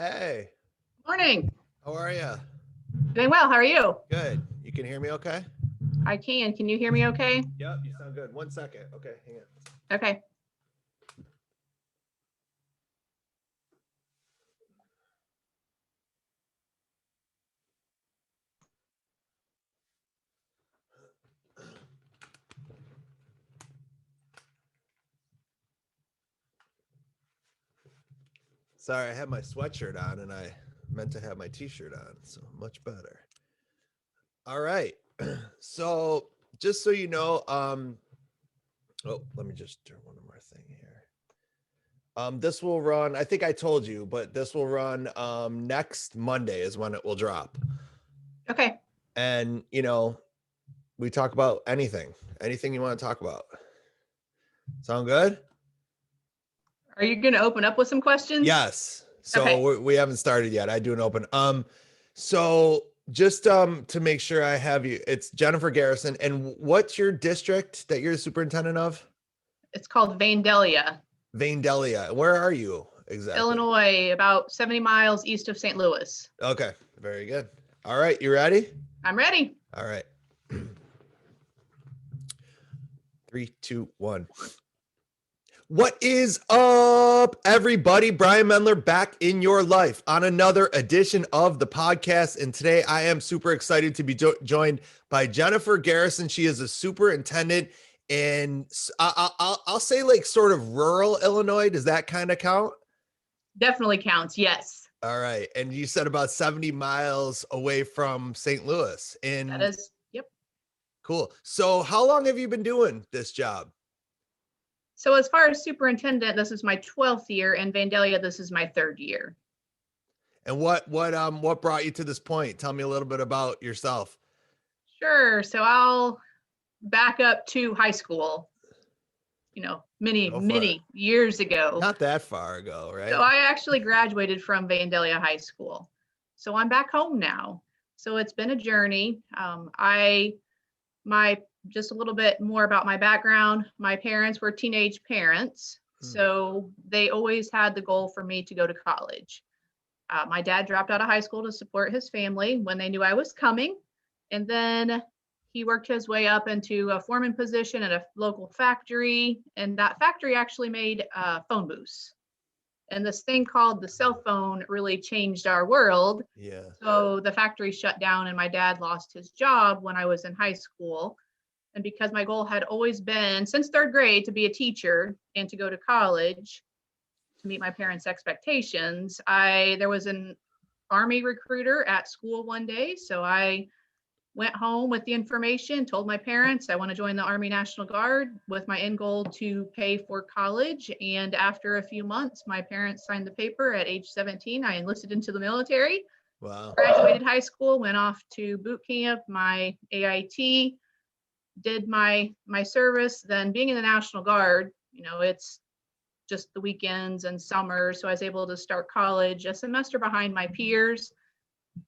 Hey, Morning. how are you? Doing well. How are you? Good. You can hear me okay? I can. Can you hear me okay? Yep, you sound good. 1 second. Okay, hang on. Okay. Sorry, I had my sweatshirt on and I meant to have my t-shirt on, so much better. All right. So, just so you know, let me just turn one more thing here. This will run, I think I told you, but this will run next Monday is when it will drop. Okay. And, we talk about anything you want to talk about. Sound good? Are you going to open up with some questions? Yes. So Okay. we haven't started yet. I do an open. So just to make sure I have you, it's Jennifer Garrison. And what's your district that you're the superintendent of? It's called Vandalia, Vandalia. Where are you exactly? Illinois, about 70 miles east of St. Louis. Okay. Very good. All right. You ready? I'm ready. All right. 3, 2, 1. What is up, everybody? Brian Mendler back in your life on another edition of the podcast. And today I am super excited to be joined by Jennifer Garrison. She is a superintendent in, I'll say like sort of rural Illinois. Does that kind of count? Definitely counts. Yes. All right. And you said about 70 miles away from St. Louis. That is, yep. Cool. So how long have you been doing this job? So as far as superintendent, this is my 12th year, and Vandalia, this is my 3rd year. And what brought you to this point? Tell me a little bit about yourself. Sure. So I'll back up to high school, many years ago. Not that far ago, right? So I actually graduated from Vandalia High School. So I'm back home now. So it's been a journey. Just a little bit more about my background. My parents were teenage parents, so they always had the goal for me to go to college. My dad dropped out of high school to support his family when they knew I was coming, and then he worked his way up into a foreman position at a local factory, and that factory actually made phone booths. And this thing called the cell phone really changed our world. Yeah. So the factory shut down and my dad lost his job when I was in high school. And because my goal had always been since 3rd grade to be a teacher and to go to college to meet my parents' expectations, there was an Army recruiter at school one day. So I went home with the information, told my parents I want to join the Army National Guard with my end goal to pay for college. And after a few months, my parents signed the paper at age 17. I enlisted into the military. Wow. Graduated high school, went off to boot camp, my AIT, did my service. Then being in the National Guard, it's just the weekends and summer. So I was able to start college a semester behind my peers.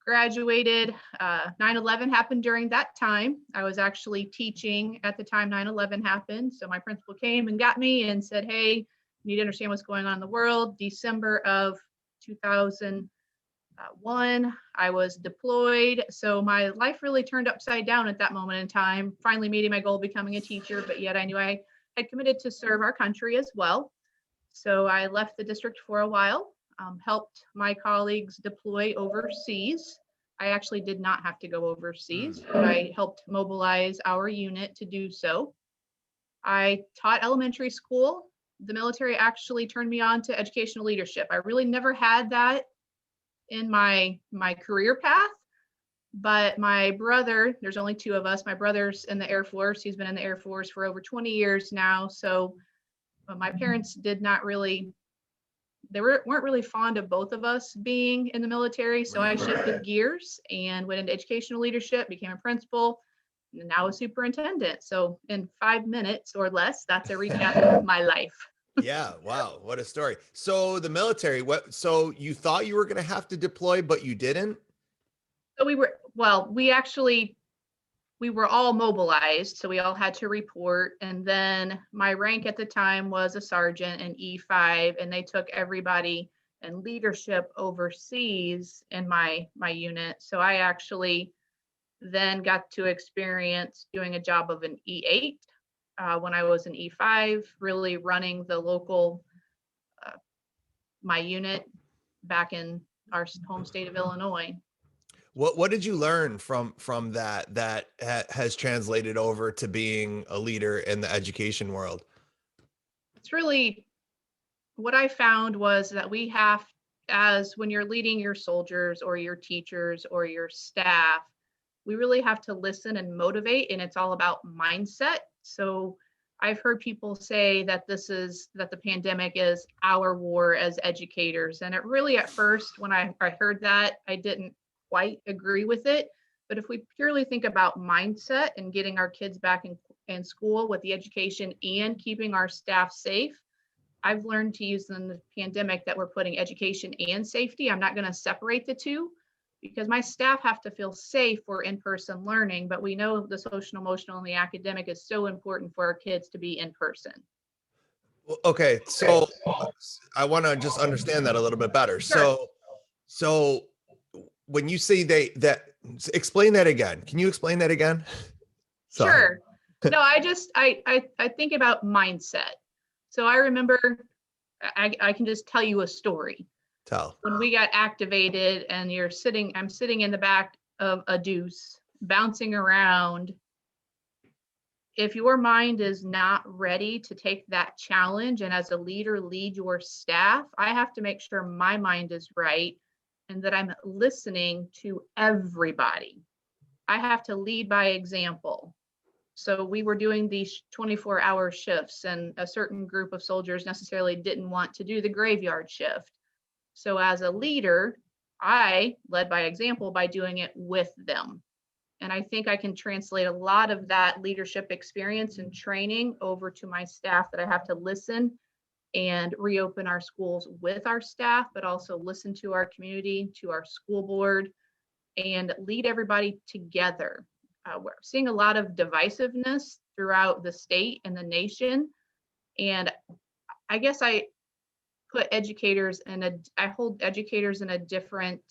Graduated. 9/11 happened during that time. I was actually teaching at the time 9/11 happened. So my principal came and got me and said, hey, you need to understand what's going on in the world. December of 2001, I was deployed. So my life really turned upside down at that moment in time, finally meeting my goal of becoming a teacher, but yet I knew I had committed to serve our country as well. So I left the district for a while. Helped my colleagues deploy overseas. I actually did not have to go overseas, but I helped mobilize our unit to do so. I taught elementary school. The military actually turned me on to educational leadership. I really never had that in my career path, but my brother, there's only 2 of us. My brother's in the Air Force. He's been in the Air Force for over 20 years now. So my parents did not really weren't really fond of both of us being in the military. So I shifted gears and went into educational leadership, became a principal, and now a superintendent. So in 5 minutes or less, that's a recap of my life. Yeah. Wow. What a story. So the military, so you thought you were going to have to deploy, but you didn't? So we were all mobilized. So we all had to report. And then my rank at the time was a sergeant in E5, and they took everybody and leadership overseas in my unit. So I actually then got to experience doing a job of an E8 when I was an E5, really running the local my unit back in our home state of Illinois. What did you learn from that has translated over to being a leader in the education world? It's really what I found was that we have, as when you're leading your soldiers or your teachers or your staff, we really have to listen and motivate, and it's all about mindset. So I've heard people say that that the pandemic is our war as educators. And it really, at first, when I heard that, I didn't quite agree with it. But if we purely think about mindset and getting our kids back in school with the education and keeping our staff safe, I've learned to use in the pandemic that we're putting education and safety. I'm not going to separate the two because my staff have to feel safe for in-person learning, but we know the social, emotional, and the academic is so important for our kids to be in person. Okay, so I want to just understand that a little bit better. Sure. So when you say explain that again. Can you explain that again? Sorry. Sure. No, I think about mindset. So I remember I can just tell you a story. Tell. When we got activated and I'm sitting in the back of a deuce, bouncing around. If your mind is not ready to take that challenge and as a leader lead your staff, I have to make sure my mind is right and that I'm listening to everybody. I have to lead by example. So we were doing these 24-hour shifts, and a certain group of soldiers necessarily didn't want to do the graveyard shift. So as a leader, I led by example by doing it with them. And I think I can translate a lot of that leadership experience and training over to my staff, that I have to listen and reopen our schools with our staff, but also listen to our community, to our school board, and lead everybody together. We're seeing a lot of divisiveness throughout the state and the nation. And I guess I hold educators in a different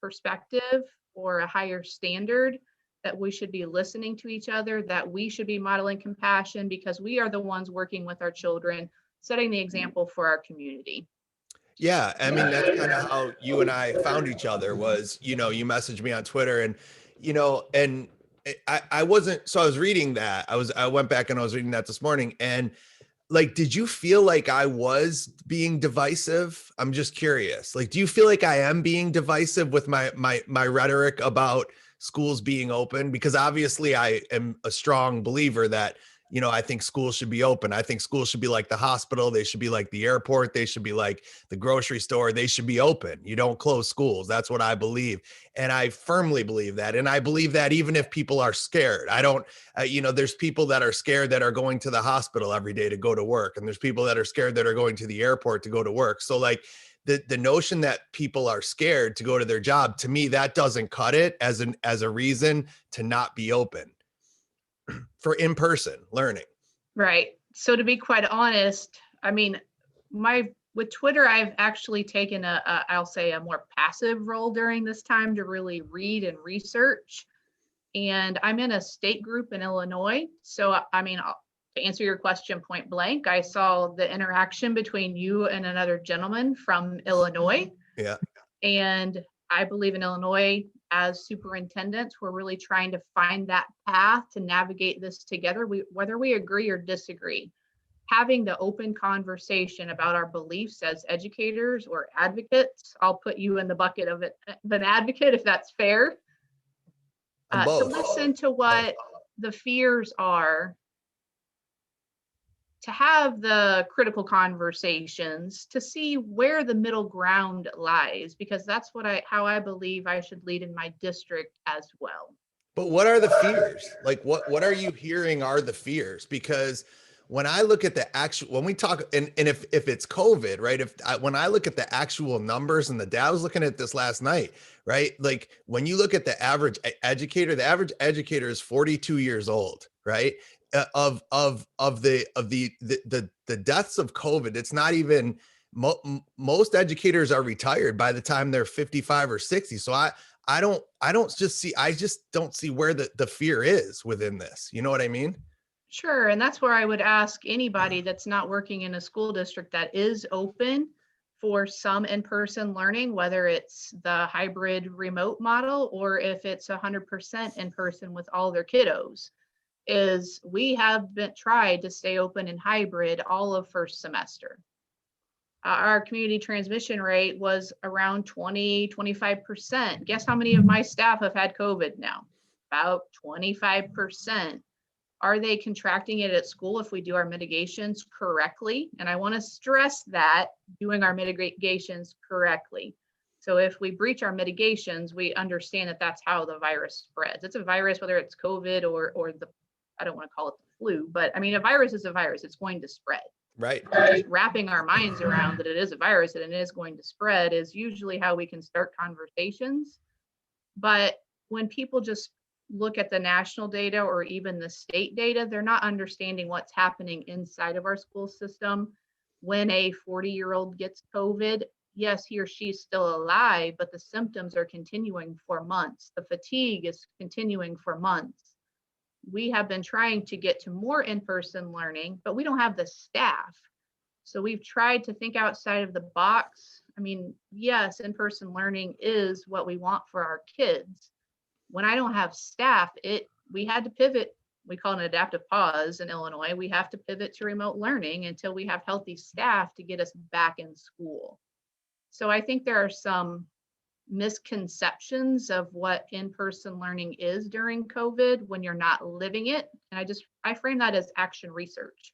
perspective or a higher standard, that we should be listening to each other, that we should be modeling compassion because we are the ones working with our children, setting the example for our community. Yeah, I mean, that's kind of how you and I found each other was, you messaged me on Twitter and, and I wasn't, so I was reading that. I went back and I was reading that this morning, and like, did you feel like I was being divisive? I'm just curious. Like, do you feel like I am being divisive with my rhetoric about schools being open? Because obviously I am a strong believer that, I think schools should be open. I think schools should be like the hospital. They should be like the airport. They should be like the grocery store. They should be open. You don't close schools. That's what I believe. And I firmly believe that. And I believe that even if people are scared, I don't, there's people that are scared that are going to the hospital every day to go to work. And there's people that are scared that are going to the airport to go to work. So like the notion that people are scared to go to their job, to me, that doesn't cut it as a reason to not be open for in-person learning. Right. So to be quite honest, I mean, with Twitter, I've actually taken I'll say a more passive role during this time to really read and research. And I'm in a state group in Illinois. So, I mean, to answer your question point blank, I saw the interaction between you and another gentleman from Illinois. Yeah. And I believe in Illinois, as superintendents, we're really trying to find that path to navigate this together, whether we agree or disagree. Having the open conversation about our beliefs as educators or advocates, I'll put you in the bucket of an advocate, if that's fair. To listen to what the fears are, to have the critical conversations, to see where the middle ground lies, because that's how I believe I should lead in my district as well. But what are the fears? Like, what are you hearing are the fears? Because when I look at when we talk, and if it's COVID, right? When I look at the actual numbers and the data, I was looking at this last night, right? Like when you look at the average educator is 42 years old, right? Of the deaths of COVID, it's not even most educators are retired by the time they're 55 or 60. So I just don't see where the fear is within this. You know what I mean? Sure. And that's where I would ask anybody that's not working in a school district that is open for some in-person learning, whether it's the hybrid remote model or if it's 100% in person with all their kiddos, is we have been tried to stay open in hybrid all of first semester. Our community transmission rate was around 20-25%. Guess how many of my staff have had COVID now? About 25%. Are they contracting it at school if we do our mitigations correctly? And I want to stress that, doing our mitigations correctly. So if we breach our mitigations, we understand that that's how the virus spreads. It's a virus, whether it's COVID or the, I don't want to call it the flu, but I mean, a virus is a virus. It's going to spread. Right. Just wrapping our minds around that it is a virus and it is going to spread is usually how we can start conversations. But when people just look at the national data or even the state data, they're not understanding what's happening inside of our school system. When a 40-year-old gets COVID, yes, he or she is still alive, but the symptoms are continuing for months. The fatigue is continuing for months. We have been trying to get to more in-person learning, but we don't have the staff. So we've tried to think outside of the box. I mean, yes, in-person learning is what we want for our kids. When I don't have staff, we had to pivot. We call it an adaptive pause in Illinois. We have to pivot to remote learning until we have healthy staff to get us back in school. So I think there are some misconceptions of what in-person learning is during COVID when you're not living it. And I frame that as action research.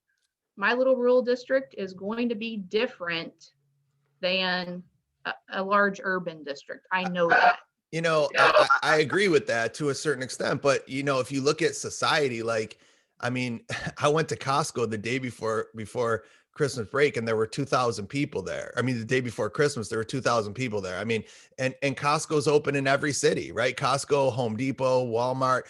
My little rural district is going to be different than a large urban district. I know that. You know, I agree with that to a certain extent, but you know, if you look at society, like, I mean, I went to Costco the day before Christmas break and there were 2,000 people there. I mean, the day before Christmas, there were 2,000 people there. I mean, and Costco's open in every city, right? Costco, Home Depot, Walmart,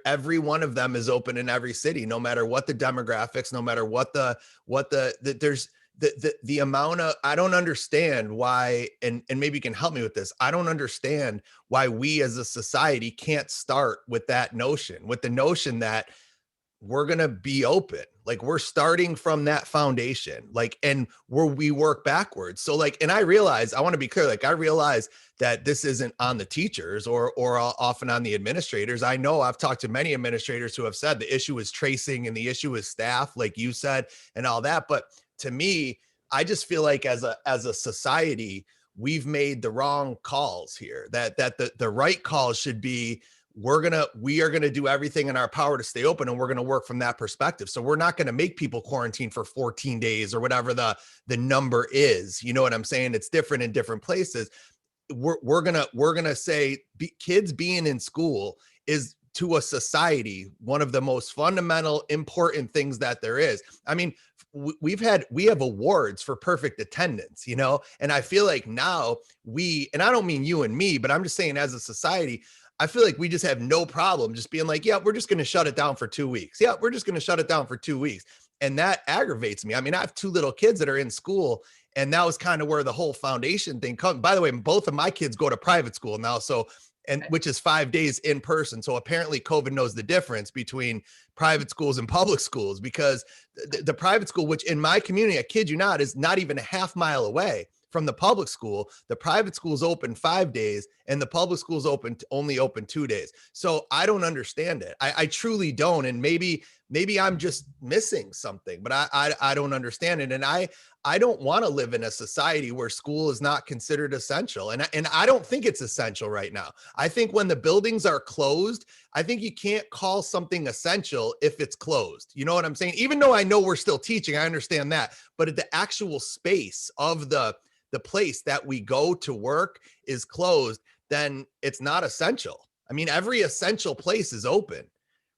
every one of them is open in every city, no matter what the demographics, no matter what there's the amount of, I don't understand why, and maybe you can help me with this. I don't understand why we as a society can't start with that notion, with the notion that we're going to be open. Like we're starting from that foundation, like, and we work backwards. So like, and I want to be clear, like I realize that this isn't on the teachers or often on the administrators. I know I've talked to many administrators who have said the issue is tracing and the issue is staff, like you said, and all that. But to me, I just feel like as a society, we've made the wrong calls here, that the right calls should be, we are going to do everything in our power to stay open, and we're going to work from that perspective. So we're not going to make people quarantine for 14 days or whatever the number is. You know what I'm saying? It's different in different places. We're going to say kids being in school is, to a society, one of the most fundamental, important things that there is. I mean, we have awards for perfect attendance, you know, and I feel like now and I don't mean you and me, but I'm just saying as a society, I feel like we just have no problem just being like, yeah, we're just going to shut it down for 2 weeks. Yeah, we're just going to shut it down for 2 weeks. And that aggravates me. I mean, I have two little kids that are in school, and that was kind of where the whole foundation thing comes. By the way, both of my kids go to private school now. So, which is 5 days in person. So apparently COVID knows the difference between private schools and public schools, because the private school, which in my community, I kid you not, is not even a half mile away from the public school. The private school is open 5 days and the public school is only open 2 days. So I don't understand it. I truly don't. And maybe I'm just missing something, but I don't understand it. And I don't want to live in a society where school is not considered essential. And I don't think it's essential right now. I think when the buildings are closed, I think you can't call something essential if it's closed. You know what I'm saying? Even though I know we're still teaching, I understand that. But at the actual space of the place that we go to work is closed, then it's not essential. I mean, every essential place is open,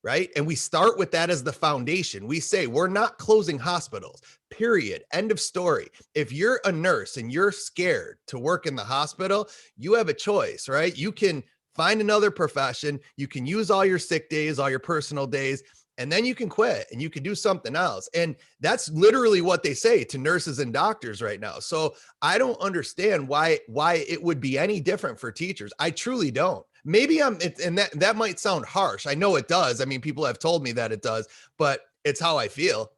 right? And we start with that as the foundation. We say we're not closing hospitals, period. End of story. If you're a nurse and you're scared to work in the hospital, you have a choice, right? You can find another profession. You can use all your sick days, all your personal days, and then you can quit and you can do something else. And that's literally what they say to nurses and doctors right now. So I don't understand why it would be any different for teachers. I truly don't. Maybe and that might sound harsh. I know it does. I mean, people have told me that it does, but it's how I feel.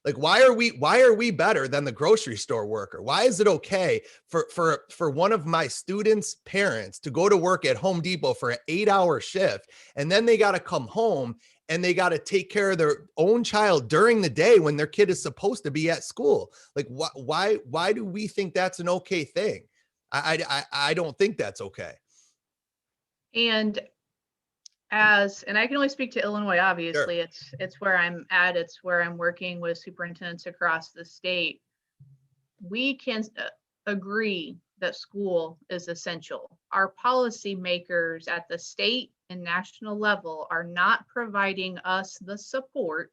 Like, why are we better than the grocery store worker? Why is it okay for one of my students' parents to go to work at Home Depot for an 8-hour shift, and then they got to come home and they got to take care of their own child during the day when their kid is supposed to be at school? Like, why do we think that's an okay thing? I don't think that's okay. And and I can only speak to Illinois, obviously. Sure. It's where I'm at. It's where I'm working with superintendents across the state. We can agree that school is essential. Our policymakers at the state and national level are not providing us the support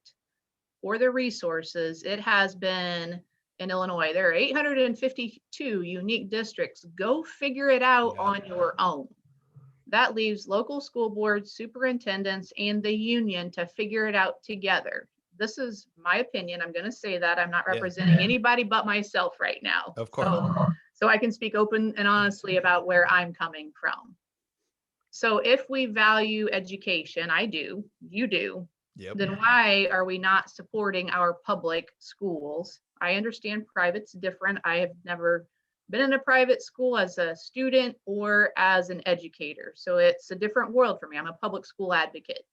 or the resources. It has been in Illinois. There are 852 unique districts. Go figure it out on your own. That leaves local school boards, superintendents, and the union to figure it out together. This is my opinion. I'm going to say that. I'm not representing anybody but myself right now. Of course. So I can speak open and honestly about where I'm coming from. So if we value education, I do, you do, then why are we not supporting our public schools? I understand private's different. I have never been in a private school as a student or as an educator. So it's a different world for me. I'm a public school advocate.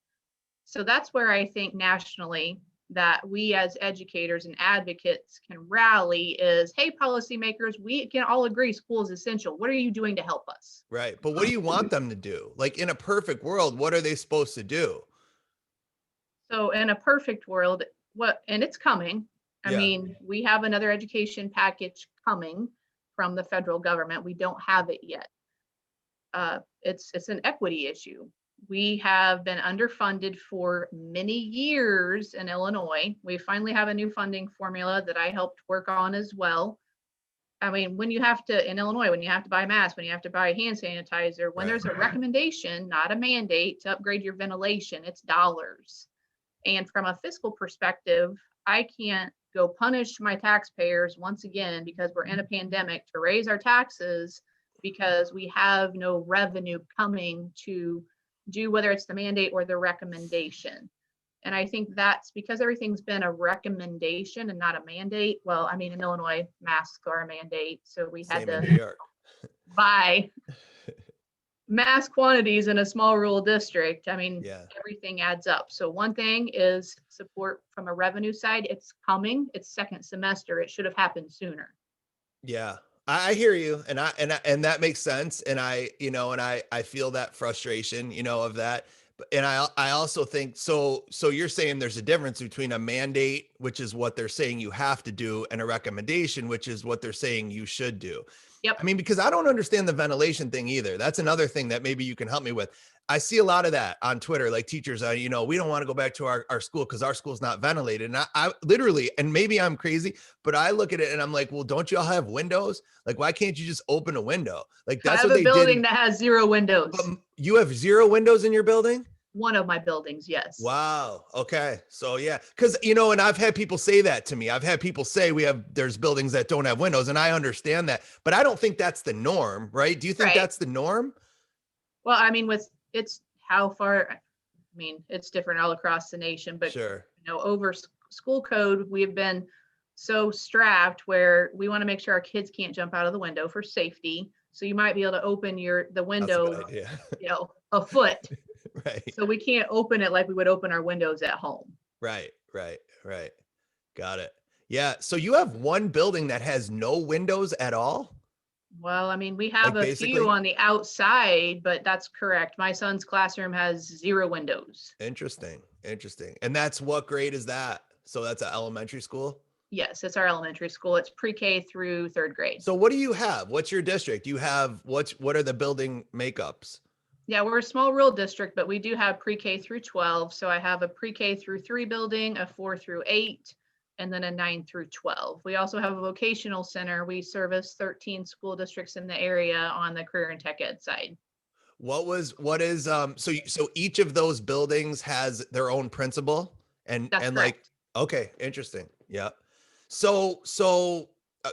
So that's where I think nationally that we as educators and advocates can rally is, hey, policymakers, we can all agree school is essential. What are you doing to help us? Right. But what do you want them to do? Like, in a perfect world, what are they supposed to do? So in a perfect world, and it's coming. I mean, we have another education package coming from the federal government. We don't have it yet. It's an equity issue. We have been underfunded for many years in Illinois. We finally have a new funding formula that I helped work on as well. I mean, when you have to, in Illinois, when you have to buy masks, when you have to buy hand sanitizer, when there's a recommendation, not a mandate, to upgrade your ventilation, it's dollars. And from a fiscal perspective, I can't go punish my taxpayers once again because we're in a pandemic to raise our taxes because we have no revenue coming to do whether it's the mandate or the recommendation. And I think that's because everything's been a recommendation and not a mandate. Well, I mean, in Illinois, masks are a mandate. So we had to buy mass quantities in a small rural district. I mean, everything adds up. So one thing is support from a revenue side. It's coming. It's second semester. It should have happened sooner. Yeah, I hear you, and that makes sense. And I feel that frustration, of that. And I also think so you're saying there's a difference between a mandate, which is what they're saying you have to do, and a recommendation, which is what they're saying you should do. Yep. I mean, because I don't understand the ventilation thing either. That's another thing that maybe you can help me with. I see a lot of that on Twitter, like teachers, we don't want to go back to our school because our school's not ventilated. And I literally, and maybe I'm crazy, but I look at it and I'm like, well, don't you all have windows? Like, why can't you just open a window? Like, that's what they did. I have a building that has 0 windows. You have 0 windows in your building? One of my buildings, yes. Wow. Okay. So yeah, because and I've had people say that to me. I've had people say there's buildings that don't have windows, and I understand that, but I don't think that's the norm, right? Do you think that's the norm? Well, I mean, it's how far, I mean, it's different all across the nation, but sure. Over school code, we've been so strapped where we want to make sure our kids can't jump out of the window for safety. So you might be able to open the window, a foot. Right. So we can't open it like we would open our windows at home. Right. Got it. Yeah. So you have one building that has no windows at all? Well, I mean, we have a few on the outside, but that's correct. My son's classroom has 0 windows. Interesting. And that's what grade is that? So that's an elementary school? Yes, it's our elementary school. It's pre-K through 3rd grade. So what do you have? What's your district? You have what are the building makeups? Yeah, we're a small rural district, but we do have pre-K through 12. So I have a pre-K through 3 building, a 4 through 8, and then a 9 through 12. We also have a vocational center. We service 13 school districts in the area on the career and tech ed side. So each of those buildings has their own principal, That's And like, correct. okay, interesting. Yeah.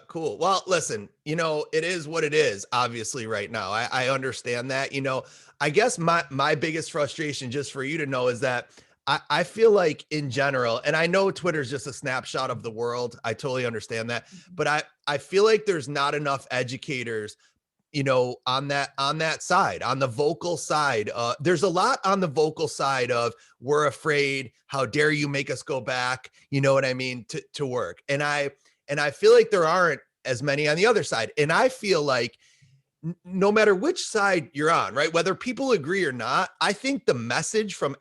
Cool. Well, listen, it is what it is, obviously, right now. I understand that. I guess my biggest frustration, just for you to know, is that I feel like in general, and I know Twitter's just a snapshot of the world. I totally understand that. Mhm. But I feel like there's not enough educators on that side, on the vocal side. There's a lot on the vocal side of, we're afraid, how dare you make us go back, you know what I mean, to work. And I feel like there aren't as many on the other side. And I feel like no matter which side you're on, right, whether people agree or not, I think the message from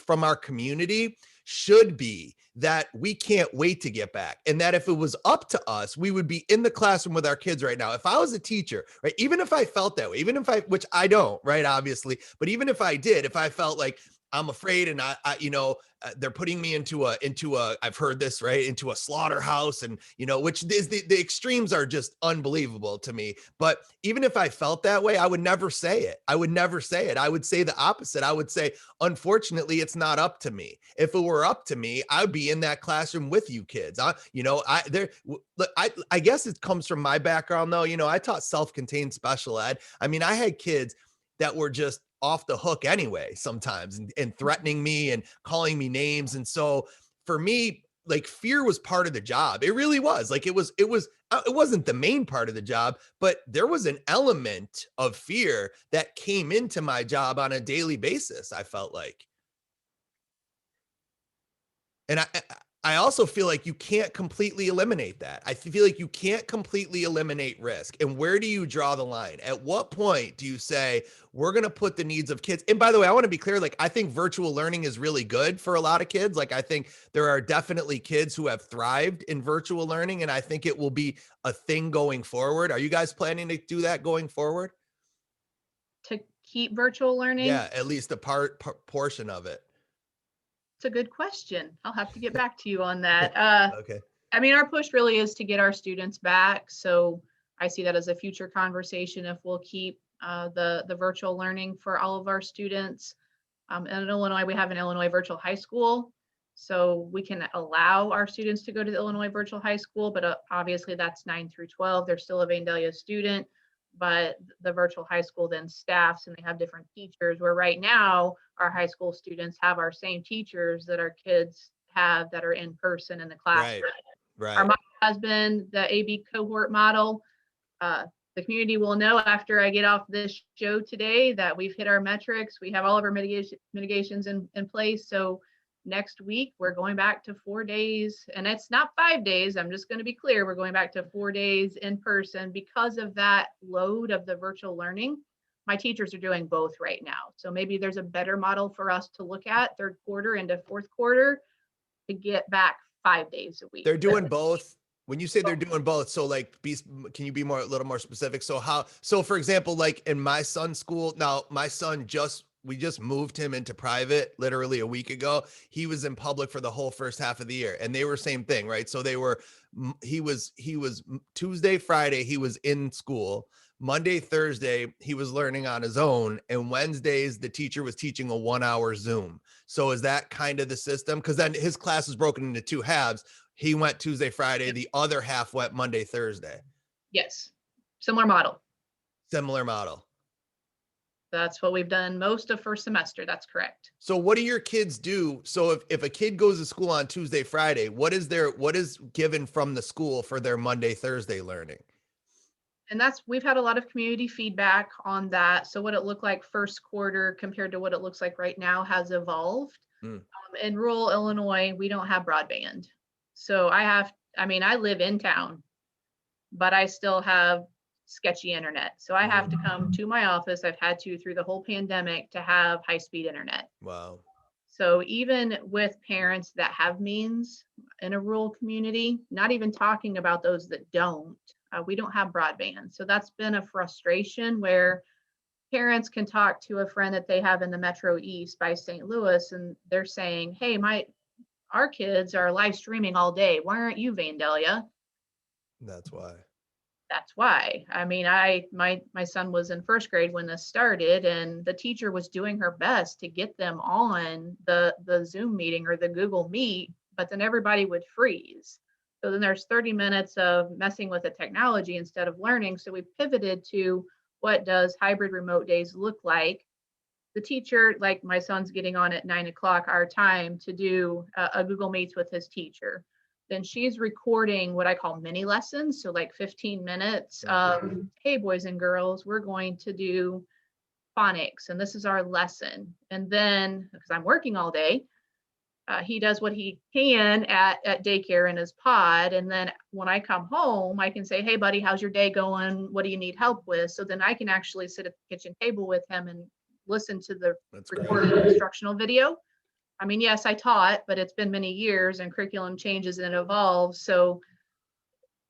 our community should be that we can't wait to get back, and that if it was up to us, we would be in the classroom with our kids right now. If I was a teacher, right, even if I felt that way, even if I, which I don't, right, obviously, but even if I did, if I felt like I'm afraid, and they're putting me into a I've heard this, right, into a slaughterhouse, and which is the extremes are just unbelievable to me. But even if I felt that way, I would never say it. I would never say it. I would say the opposite. I would say, unfortunately, it's not up to me. If it were up to me, I would be in that classroom with you kids. I guess it comes from my background, though. I taught self-contained special ed. I mean, I had kids that were just off the hook anyway sometimes, and threatening me and calling me names. And so for me, like, fear was part of the job. It really was. Like, it wasn't the main part of the job, but there was an element of fear that came into my job on a daily basis, I felt like. And I also feel like you can't completely eliminate that. I feel like you can't completely eliminate risk. And where do you draw the line? At what point do you say, we're going to put the needs of kids? And by the way, I want to be clear, like, I think virtual learning is really good for a lot of kids. Like, I think there are definitely kids who have thrived in virtual learning, and I think it will be a thing going forward. Are you guys planning to do that going forward? To keep virtual learning, Yeah, at least a portion of it. it's a good question. I'll have to get back to you on that. Okay. I mean, our push really is to get our students back. So I see that as a future conversation if we'll keep the virtual learning for all of our students. In Illinois, we have an Illinois Virtual High School. So we can allow our students to go to the Illinois Virtual High School, but obviously that's 9 through 12. They're still a Vandalia student, but the virtual high school then staffs and they have different teachers, where right now our high school students have our same teachers that our kids have that are in person in the Right. classroom. Our Right. model has been the AB cohort model. Uh, the community will know after I get off this show today that we've hit our metrics. We have all of our mitigations in place. So next week we're going back to 4 days, and it's not 5 days. I'm just going to be clear. We're going back to 4 days in person because of that load of the virtual learning. My teachers are doing both right now. So maybe there's a better model for us to look at third quarter into fourth quarter to get back 5 days a week. They're doing both. When you say they're doing both, so like, can you be a little more specific? So for example, like in my son's school, now my son we just moved him into private literally a week ago. He was in public for the whole first half of the year, and they were same thing, right? So he was Tuesday, Friday, he was in school. Monday, Thursday, he was learning on his own. And Wednesdays, the teacher was teaching a 1-hour Zoom. So is that kind of the system? Because then his class was broken into two halves. He went Tuesday, Friday. Yep. The other half went Monday, Thursday. Yes, similar model. Similar model. That's what we've done most of first semester. That's correct. So what do your kids do? So if a kid goes to school on Tuesday, Friday, what is given from the school for their Monday, Thursday learning? And we've had a lot of community feedback on that. So what it looked like first quarter compared to what it looks like right now has evolved. In rural Illinois, we don't have broadband. So I live in town, but I still have sketchy internet. So I have to come to my office. I've had to through the whole pandemic to have high-speed internet. Wow. So even with parents that have means in a rural community, not even talking about those that don't, we don't have broadband. So that's been a frustration where parents can talk to a friend that they have in the Metro East by St. Louis, and they're saying, hey, our kids are live streaming all day. Why aren't you, Vandalia? That's why. That's why. I mean, my son was in first grade when this started, and the teacher was doing her best to get them on the Zoom meeting or the Google Meet, but then everybody would freeze. So then there's 30 minutes of messing with the technology instead of learning. So we pivoted to what does hybrid remote days look like. The teacher, like my son's getting on at 9 o'clock our time to do a Google Meets with his teacher. Then she's recording what I call mini lessons. So like 15 minutes of, hey, boys and girls, we're going to do phonics and this is our lesson. And then, because I'm working all day, he does what he can at daycare in his pod. And then when I come home, I can say, hey, buddy, how's your day going? What do you need help with? So then I can actually sit at the kitchen table with him and listen to the recorded instructional video. I mean, yes, I taught, but it's been many years and curriculum changes and evolves. So,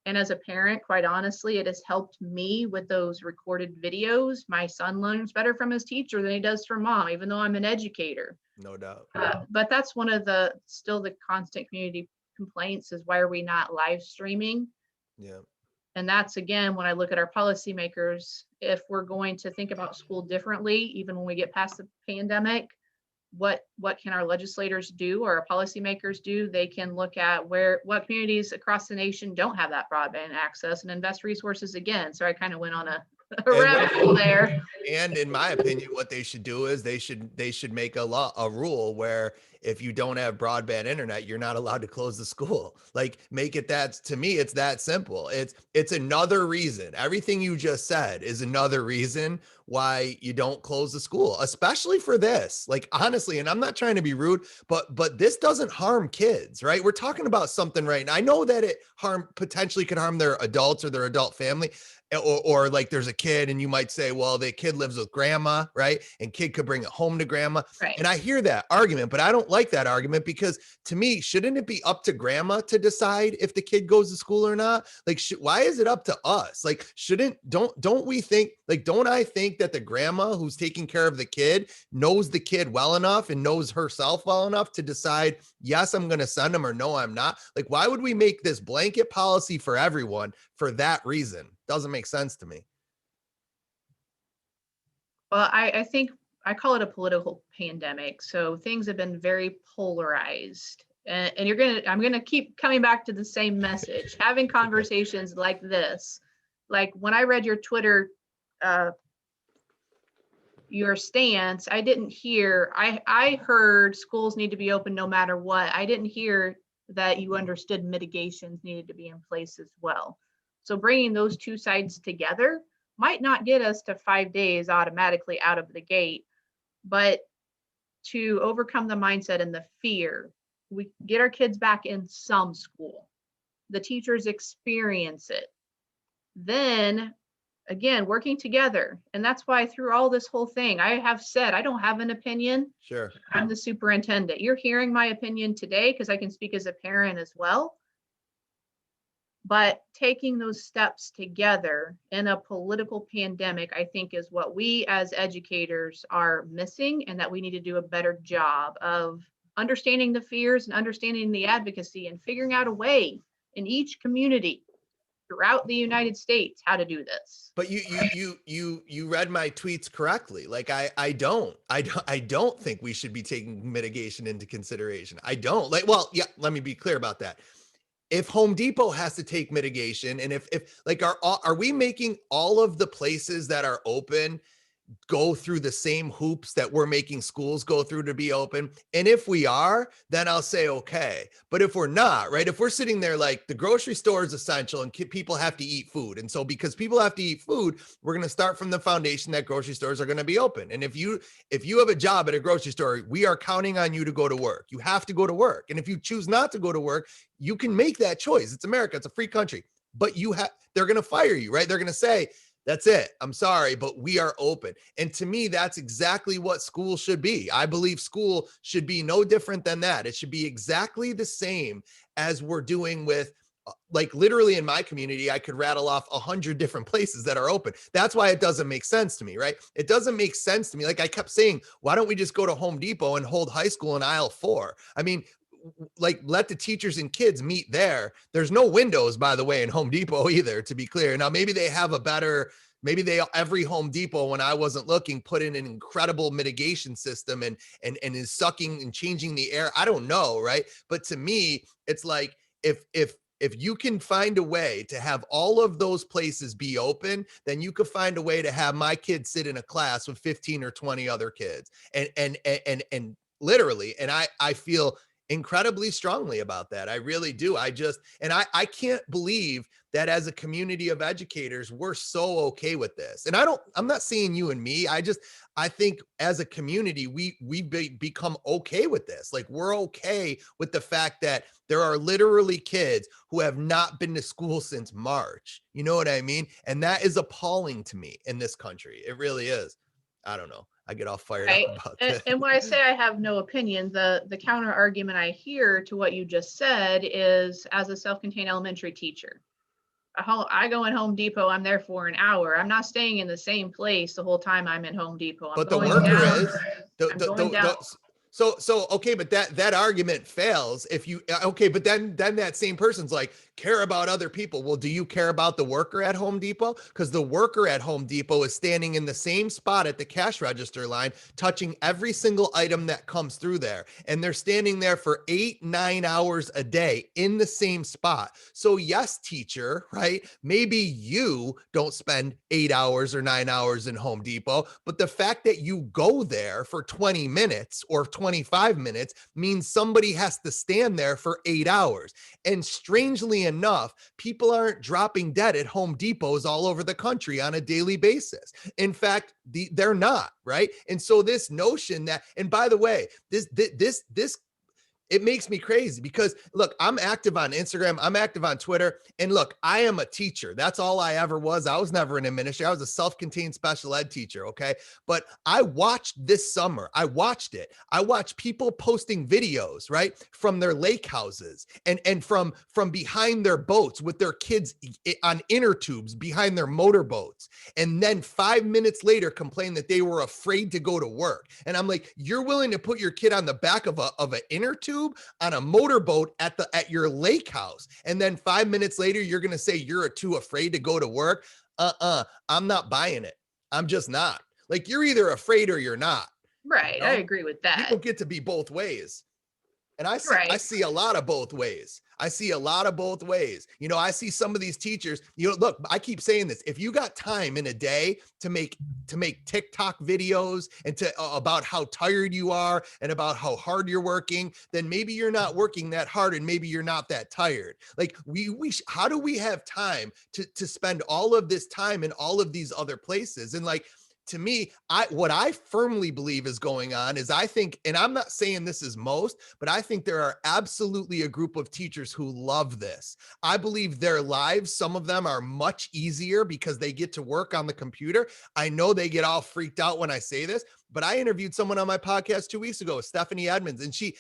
and as a parent, quite honestly, it has helped me with those recorded videos. My son learns better from his teacher than he does from mom, even though I'm an educator. No doubt. But that's one of still the constant community complaints is, why are we not live streaming? Yeah. And that's, again, when I look at our policymakers, if we're going to think about school differently, even when we get past the pandemic, what can our legislators do or our policymakers do? They can look at what communities across the nation don't have that broadband access and invest resources again. So I kind of went on a rabbit hole there. And in my opinion, what they should do is they should make a rule where if you don't have broadband internet, you're not allowed to close the school. Like, make it that, to me, it's that simple. It's another reason. Everything you just said is another reason why you don't close the school, especially for this. Like, honestly, and I'm not trying to be rude, but this doesn't harm kids, right? We're talking about something right now. I know that it potentially could harm their adults or their adult family. Or like there's a kid and you might say, well, the kid lives with grandma, right? And kid could bring it home to grandma. Right. And I hear that argument, but I don't like that argument, because to me, shouldn't it be up to grandma to decide if the kid goes to school or not? Like, why is it up to us? Like, don't we think, like, don't I think that the grandma who's taking care of the kid knows the kid well enough and knows herself well enough to decide, yes, I'm going to send him, or no, I'm not? Like, why would we make this blanket policy for everyone for that reason? Doesn't make sense to me. Well, I think I call it a political pandemic. So things have been very polarized. And I'm gonna keep coming back to the same message, having conversations like this. Like when I read your Twitter, your stance, I didn't hear, I heard schools need to be open no matter what. I didn't hear that you understood mitigations needed to be in place as well. So bringing those two sides together might not get us to 5 days automatically out of the gate, but to overcome the mindset and the fear, we get our kids back in some school. The teachers experience it. Then again, working together. And that's why through all this whole thing, I have said, I don't have an opinion. Sure. I'm the superintendent. You're hearing my opinion today because I can speak as a parent as well. But taking those steps together in a political pandemic, I think, is what we as educators are missing, and that we need to do a better job of understanding the fears and understanding the advocacy and figuring out a way in each community throughout the United States how to do this. But you read my tweets correctly. Like I don't think we should be taking mitigation into consideration. I don't. Like, well, yeah, let me be clear about that. If Home Depot has to take mitigation, and if like, are we making all of the places that are open go through the same hoops that we're making schools go through to be open? And if we are, then I'll say, okay. But if we're not, right? If we're sitting there like the grocery store is essential and people have to eat food. And so because people have to eat food, we're going to start from the foundation that grocery stores are going to be open. And if you have a job at a grocery store, we are counting on you to go to work. You have to go to work. And if you choose not to go to work, you can make that choice. It's America. It's a free country. But they're going to fire you, right? They're going to say, that's it. I'm sorry, but we are open. And to me, that's exactly what school should be. I believe school should be no different than that. It should be exactly the same as we're doing with, like, literally in my community, I could rattle off 100 different places that are open. That's why it doesn't make sense to me, right? It doesn't make sense to me. Like I kept saying, why don't we just go to Home Depot and hold high school in aisle 4? I mean, like let the teachers and kids meet there. There's no windows, by the way, in Home Depot either, to be clear. Now, maybe they have a better, maybe every Home Depot, when I wasn't looking, put in an incredible mitigation system and is sucking and changing the air. I don't know, right? But to me, it's like, if you can find a way to have all of those places be open, then you could find a way to have my kids sit in a class with 15 or 20 other kids. And literally, and I feel incredibly strongly about that. I really do. I can't believe that as a community of educators, we're so okay with this. And I'm not saying you and me. I think as a community, we become okay with this. Like, we're okay with the fact that there are literally kids who have not been to school since March. You know what I mean? And that is appalling to me in this country. It really is. I don't know. I get all fired Right. up about And, this. and when I say I have no opinion, the counter argument I hear to what you just said is, as a self-contained elementary teacher, I go in Home Depot, I'm there for an hour. I'm not staying in the same place the whole time I'm in Home Depot. But the worker is I'm going down. So okay, but that argument fails if you okay, but then that same person's like, care about other people. Well, do you care about the worker at Home Depot? Because the worker at Home Depot is standing in the same spot at the cash register line, touching every single item that comes through there, and they're standing there for 8-9 hours a day in the same spot. So yes, teacher, right? Maybe you don't spend 8 hours or 9 hours in Home Depot, but the fact that you go there for 20 minutes or 25 minutes means somebody has to stand there for 8 hours. And strangely enough, people aren't dropping dead at Home Depots all over the country on a daily basis. In fact, they're not, right? And so this notion that, and by the way, this it makes me crazy because look, I'm active on Instagram, I'm active on Twitter, and look, I am a teacher. That's all I ever was. I was never an administrator. I was a self-contained special ed teacher, okay? But I watched this summer, I watched people posting videos, right, from their lake houses and from behind their boats with their kids on inner tubes behind their motorboats, and then 5 minutes later complain that they were afraid to go to work. And I'm like, you're willing to put your kid on the back of an inner tube on a motorboat at your lake house, and then 5 minutes later you're going to say you're too afraid to go to work? I'm not buying it. I'm just not. Like, you're either afraid or you're not. Right. You know? I agree with that. You don't get to be both ways. And I Right. see a lot of both ways. I see some of these teachers, look, I keep saying this. If you got time in a day to make TikTok videos and about how tired you are and about how hard you're working, then maybe you're not working that hard and maybe you're not that tired. Like, how do we have time to spend all of this time in all of these other places? And like, to me, what I firmly believe is going on is, I think, and I'm not saying this is most, but I think there are absolutely a group of teachers who love this. I believe their lives, some of them, are much easier because they get to work on the computer. I know they get all freaked out when I say this, but I interviewed someone on my podcast 2 weeks ago, Stephanie Edmonds, and she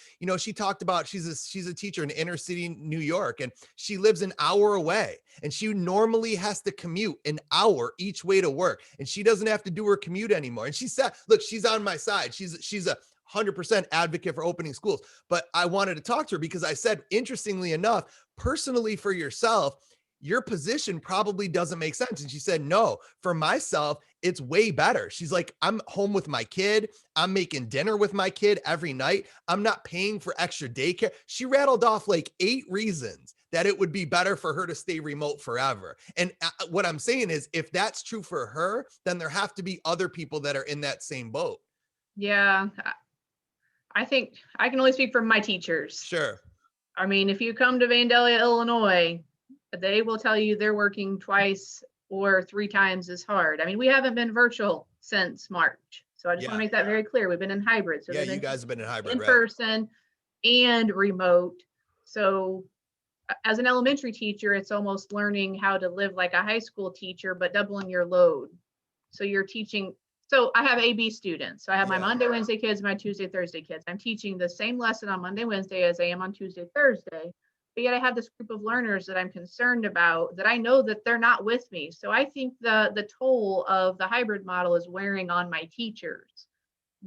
talked about, she's a teacher in inner city New York, and she lives an hour away, and she normally has to commute an hour each way to work, and she doesn't have to do her commute anymore. And she said, look, she's on my side. She's a 100% advocate for opening schools. But I wanted to talk to her because I said, interestingly enough, personally for yourself, your position probably doesn't make sense. And she said, no, for myself, it's way better. She's like, I'm home with my kid. I'm making dinner with my kid every night. I'm not paying for extra daycare. She rattled off like 8 reasons that it would be better for her to stay remote forever. And what I'm saying is, if that's true for her, then there have to be other people that are in that same boat. Yeah. I think I can only speak for my teachers. Sure. I mean, if you come to Vandalia, Illinois, they will tell you they're working twice or 3 times as hard. I mean, we haven't been virtual since March. So I just want to make that very clear. We've been in hybrid. So yeah, you guys have been in hybrid, in person and remote. So as an elementary teacher, it's almost learning how to live like a high school teacher, but doubling your load. So you're teaching. So I have AB students. So I have my Monday, Wednesday kids, my Tuesday, Thursday kids. I'm teaching the same lesson on Monday, Wednesday as I am on Tuesday, Thursday. But yet I have this group of learners that I'm concerned about, that I know that they're not with me. So I think the toll of the hybrid model is wearing on my teachers.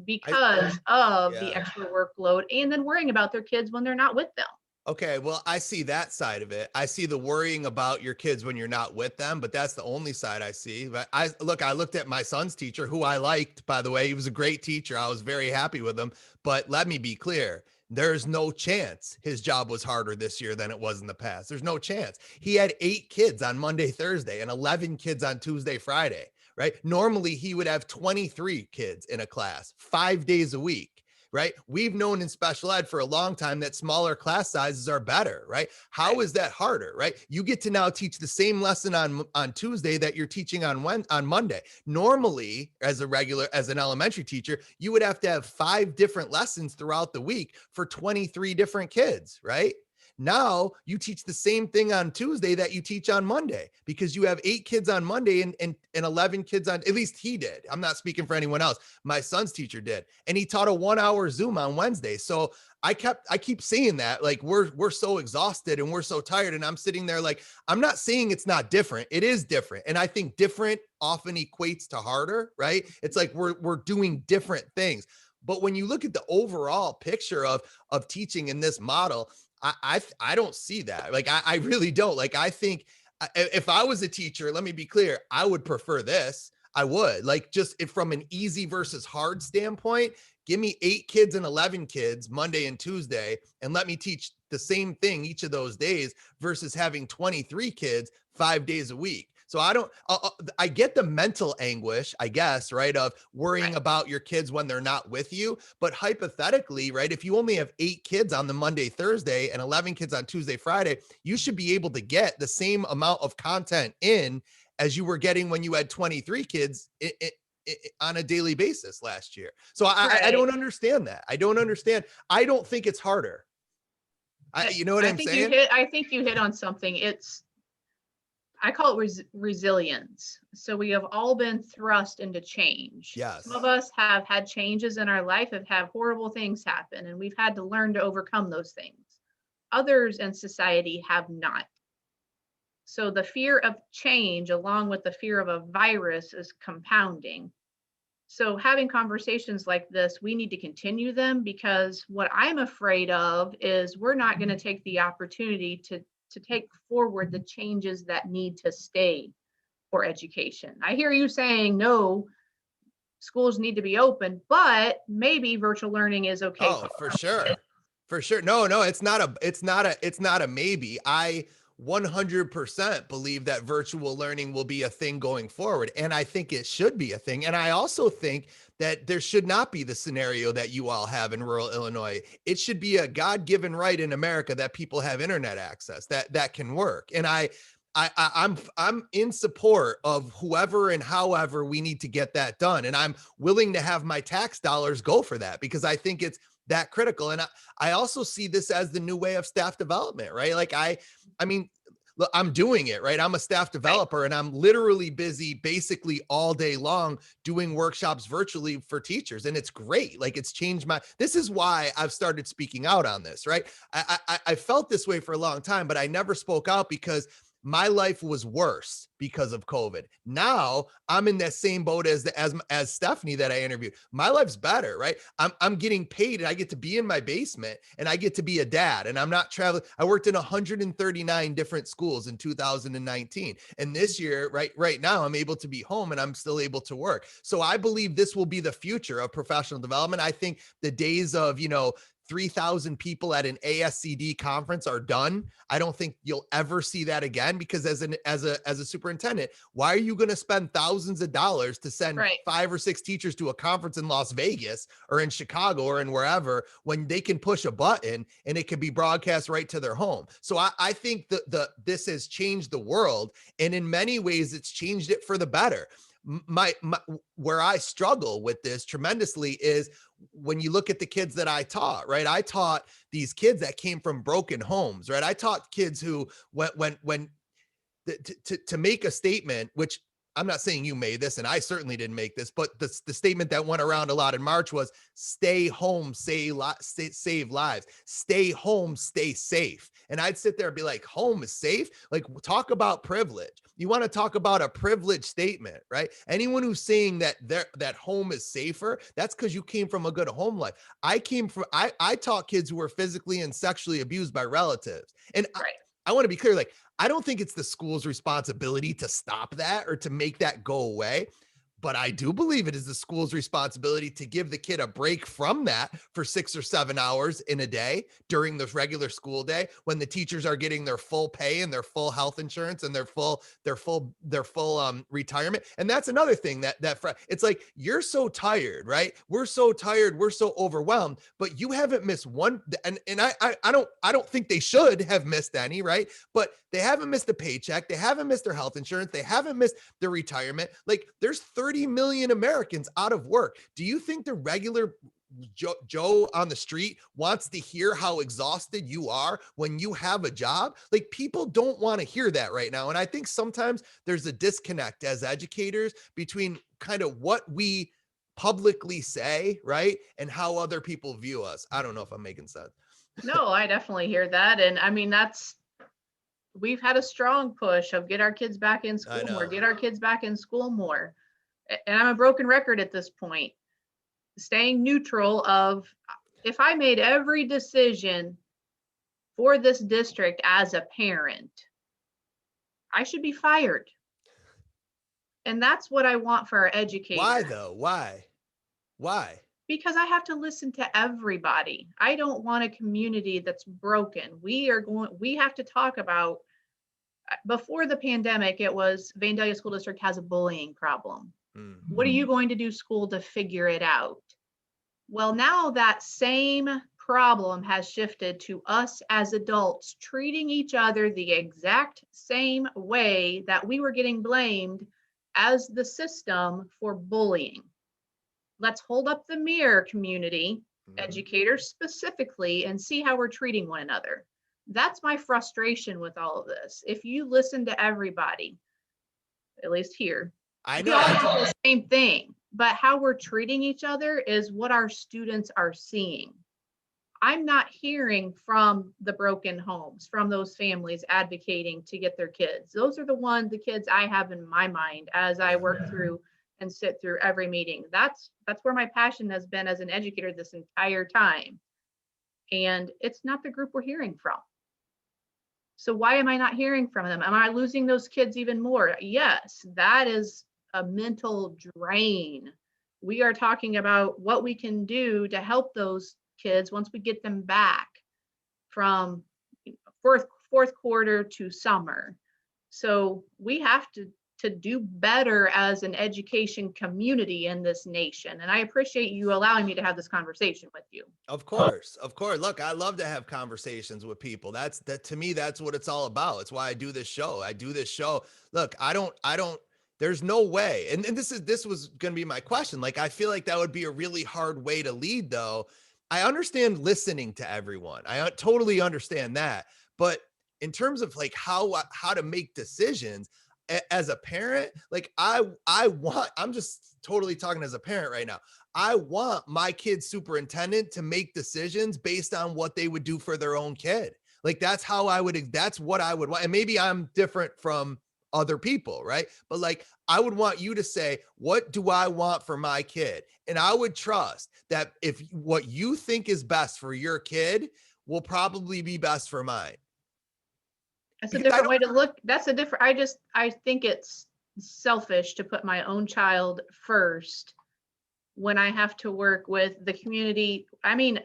because of the Yeah. extra workload and then worrying about their kids when they're not with them. Okay, well, I see that side of it. I see the worrying about your kids when you're not with them, but that's the only side I see. But I looked at my son's teacher, who I liked, by the way. He was a great teacher. I was very happy with him. But let me be clear. There's no chance his job was harder this year than it was in the past. There's no chance. He had 8 kids on Monday, Thursday, and 11 kids on Tuesday, Friday, right? Normally he would have 23 kids in a class 5 days a week. Right? We've known in special ed for a long time that smaller class sizes are better, right? How is that harder, right? You get to now teach the same lesson on Tuesday that you're teaching on Monday. Normally, as an elementary teacher, you would have to have 5 different lessons throughout the week for 23 different kids, right? Now you teach the same thing on Tuesday that you teach on Monday because you have 8 kids on Monday and 11 kids on, at least he did. I'm not speaking for anyone else. My son's teacher did. And he taught a 1-hour Zoom on Wednesday. So I keep saying that, like, we're so exhausted and we're so tired. And I'm sitting there like, I'm not saying it's not different. It is different. And I think different often equates to harder, right? It's like we're doing different things. But when you look at the overall picture of teaching in this model, I don't see that. Like, I really don't. Like, I think if I was a teacher, let me be clear, I would prefer this. I would, like, just from an easy versus hard standpoint, give me 8 kids and 11 kids Monday and Tuesday, and let me teach the same thing each of those days versus having 23 kids 5 days a week. So I get the mental anguish, I guess, right, of worrying about your kids when they're not with you. But hypothetically, right, if you only have 8 kids on the Monday, Thursday, and 11 kids on Tuesday, Friday, you should be able to get the same amount of content in as you were getting when you had 23 kids on a daily basis last year. So I don't understand that. I don't understand. I don't think it's harder. You know what I'm saying? I think you hit on something. I call it resilience. So we have all been thrust into change. Yes. Some of us have had changes in our life, have had horrible things happen, and we've had to learn to overcome those things. Others in society have not. So the fear of change, along with the fear of a virus, is compounding. So having conversations like this, we need to continue them, because what I'm afraid of is we're not going to take the opportunity to take forward the changes that need to stay for education. I hear you saying, no, schools need to be open, but maybe virtual learning is okay. Oh, for sure. For sure. No, it's not a maybe. I 100% believe that virtual learning will be a thing going forward. And I think it should be a thing. And I also think that there should not be the scenario that you all have in rural Illinois. It should be a God-given right in America that people have internet access that can work. And I'm in support of whoever and however we need to get that done. And I'm willing to have my tax dollars go for that because I think it's that critical. And I also see this as the new way of staff development, right? Like I mean, look, I'm doing it, right? I'm a staff developer and I'm literally busy basically all day long doing workshops virtually for teachers. And it's great. Like, it's changed this is why I've started speaking out on this, right? I felt this way for a long time, but I never spoke out because my life was worse because of COVID. Now I'm in that same boat as Stephanie that I interviewed. My life's better, right? I'm getting paid and I get to be in my basement and I get to be a dad and I'm not traveling. I worked in 139 different schools in 2019. And this year, right now, I'm able to be home and I'm still able to work. So I believe this will be the future of professional development. I think the days of, 3,000 people at an ASCD conference are done. I don't think you'll ever see that again because as a superintendent, why are you going to spend thousands of dollars to send 5 or 6 teachers to a conference in Las Vegas or in Chicago or in wherever when they can push a button and it can be broadcast right to their home? So I think this has changed the world, and in many ways it's changed it for the better. Where I struggle with this tremendously is when you look at the kids that I taught, right? I taught these kids that came from broken homes, right? I taught kids who to make a statement, which I'm not saying you made this, and I certainly didn't make this, but the statement that went around a lot in March was stay home, save lives, stay home, stay safe. And I'd sit there and be like, home is safe? Like, talk about privilege. You want to talk about a privilege statement, right? Anyone who's saying that that home is safer, that's because you came from a good home life. I taught kids who were physically and sexually abused by relatives. And Right. I want to be clear, like, I don't think it's the school's responsibility to stop that or to make that go away. But I do believe it is the school's responsibility to give the kid a break from that for 6 or 7 hours in a day during the regular school day, when the teachers are getting their full pay and their full health insurance and their full retirement. And that's another thing that it's like, you're so tired, right? We're so tired, we're so overwhelmed, but you haven't missed one. And I don't think they should have missed any, right? But they haven't missed a paycheck, they haven't missed their health insurance, they haven't missed their retirement. Like, there's 30 million Americans out of work. Do you think the regular Joe on the street wants to hear how exhausted you are when you have a job? Like, people don't want to hear that right now. And I think sometimes there's a disconnect as educators between kind of what we publicly say, right, and how other people view us. I don't know if I'm making sense. No, I definitely hear that. And I mean, we've had a strong push of get our kids back in school more, get our kids back in school more. And I'm a broken record at this point. Staying neutral of, if I made every decision for this district as a parent, I should be fired. And that's what I want for our educators. Why though? Why? Because I have to listen to everybody. I don't want a community that's broken. We have to talk about, before the pandemic, it was Vandalia School District has a bullying problem. Mm-hmm. What are you going to do, school, to figure it out? Well, now that same problem has shifted to us as adults treating each other the exact same way that we were getting blamed as the system for bullying. Let's hold up the mirror, community, educators specifically, and see how we're treating one another. That's my frustration with all of this. If you listen to everybody, at least here, I know the same thing, but how we're treating each other is what our students are seeing. I'm not hearing from the broken homes, from those families advocating to get their kids. Those are the kids I have in my mind as I work through and sit through every meeting. That's where my passion has been as an educator this entire time. And it's not the group we're hearing from. So why am I not hearing from them? Am I losing those kids even more? Yes, that is a mental drain. We are talking about what we can do to help those kids once we get them back from fourth quarter to summer. So we have to do better as an education community in this nation. And I appreciate you allowing me to have this conversation with you. Of course. Look, I love to have conversations with people. That to me, that's what it's all about. It's why I do this show. Look, I don't, there's no way. And this was going to be my question. Like, I feel like that would be a really hard way to lead, though. I understand listening to everyone. I totally understand that. But in terms of like how to make decisions as a parent, like I'm just totally talking as a parent right now. I want my kid's superintendent to make decisions based on what they would do for their own kid. Like, that's what I would want. And maybe I'm different from other people, right? But like, I would want you to say, what do I want for my kid? And I would trust that if what you think is best for your kid will probably be best for mine. That's a different way to look. I think it's selfish to put my own child first when I have to work with the community. I mean,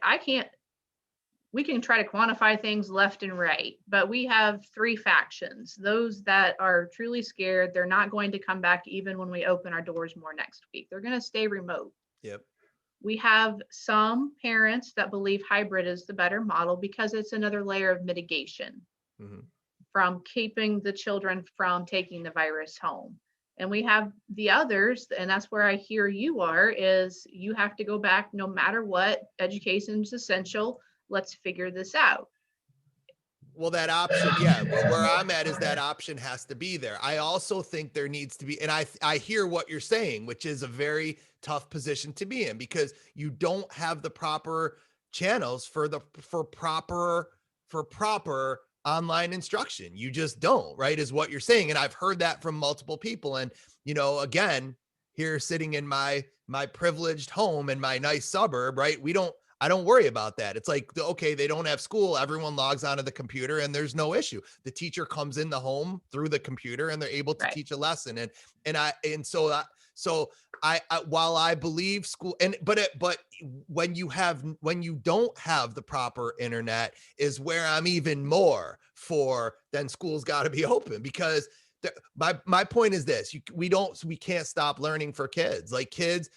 we can try to quantify things left and right, but we have three factions. Those that are truly scared, they're not going to come back even when we open our doors more next week. They're going to stay remote. Yep. We have some parents that believe hybrid is the better model because it's another layer of mitigation. Mm-hmm. From keeping the children from taking the virus home. And we have the others, and that's where I hear you are, is you have to go back no matter what. Education is essential. Let's figure this out. Well, that option, yeah, where I'm at is that option has to be there. I also think there needs to be, and I hear what you're saying, which is a very tough position to be in because you don't have the proper channels for proper online instruction. You just don't, right? Is what you're saying. And I've heard that from multiple people. And, again, here sitting in my privileged home in my nice suburb, right? I don't worry about that. It's like, okay, they don't have school. Everyone logs onto the computer and there's no issue. The teacher comes in the home through the computer and they're able to Right. teach a lesson. So while I believe school but when you don't have the proper internet is where I'm even more for then school's got to be open because my point is this, we can't stop learning for kids. Like kids